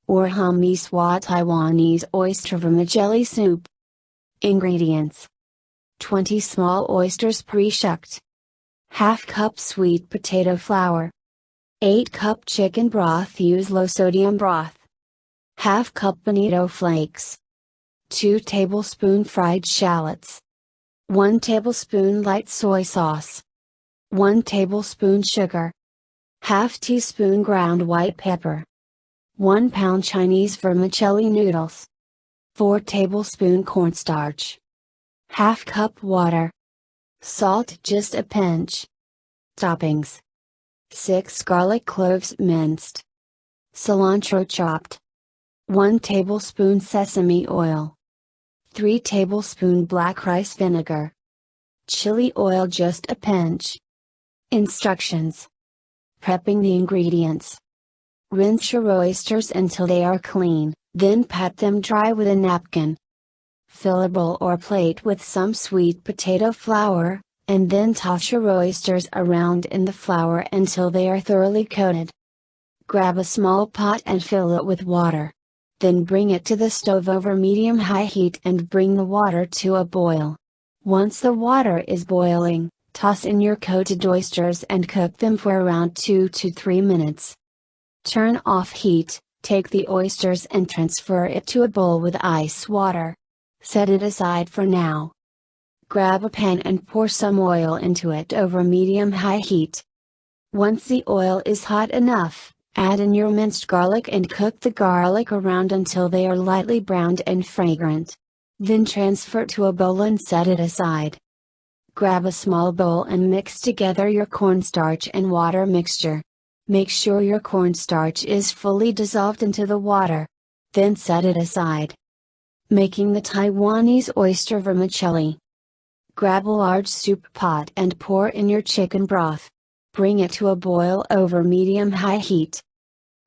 or Mee Sua Taiwanese Oyster Vermicelli soup. Ingredients: 20 small oysters pre-shucked, ½ cup sweet potato flour, 8 cup chicken broth. Use low sodium broth, ½ cup bonito flakes, 2 tablespoon fried shallots, 1 tablespoon light soy sauce, 1 tablespoon sugar, ½ teaspoon ground white pepper, 1 pound Chinese vermicelli noodles, 4 tablespoon cornstarch, ½ cup water, salt just a pinch. Toppings: 6 garlic cloves minced, cilantro chopped, 1 tablespoon sesame oil, 3 tablespoon black rice vinegar, chili oil just a pinch. Instructions: prepping the ingredients. Rinse your oysters until they are clean, then pat them dry with a napkin. Fill a bowl or plate with some sweet potato flour, and then toss your oysters around in the flour until they are thoroughly coated. Grab a small pot and fill it with water. Then bring it to the stove over medium-high heat and bring the water to a boil. Once the water is boiling, toss in your coated oysters and cook them for around 2 to 3 minutes. Turn off heat, take the oysters and transfer it to a bowl with ice water. Set it aside for now. Grab a pan and pour some oil into it over medium-high heat. Once the oil is hot enough, add in your minced garlic and cook the garlic around until they are lightly browned and fragrant. Then transfer to a bowl and set it aside. Grab a small bowl and mix together your cornstarch and water mixture. Make sure your cornstarch is fully dissolved into the water. Then set it aside. Making the Taiwanese oyster vermicelli. Grab a large soup pot and pour in your chicken broth. Bring it to a boil over medium-high heat.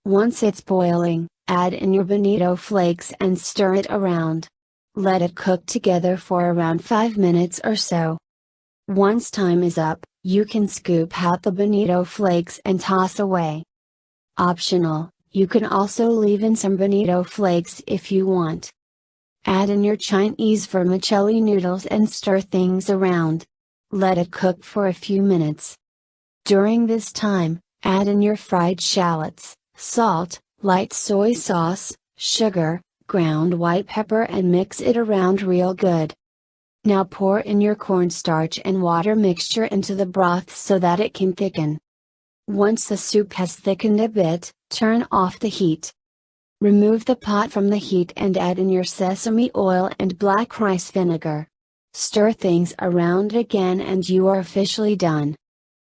Once it's boiling, add in your bonito flakes and stir it around. Let it cook together for around 5 minutes or so. Once time is up, you can scoop out the bonito flakes and toss away. Optional, you can also leave in some bonito flakes if you want. Add in your Chinese vermicelli noodles and stir things around. Let it cook for a few minutes. During this time, add in your fried shallots, salt, light soy sauce, sugar, ground white pepper and mix it around real good. Now pour in your cornstarch and water mixture into the broth so that it can thicken. Once the soup has thickened a bit, turn off the heat. Remove the pot from the heat and add in your sesame oil and black rice vinegar. Stir things around again and you are officially done.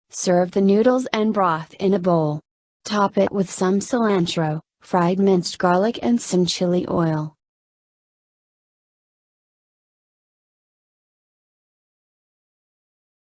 Serve the noodles and broth in a bowl. Top it with some cilantro, fried minced garlic and some chili oil.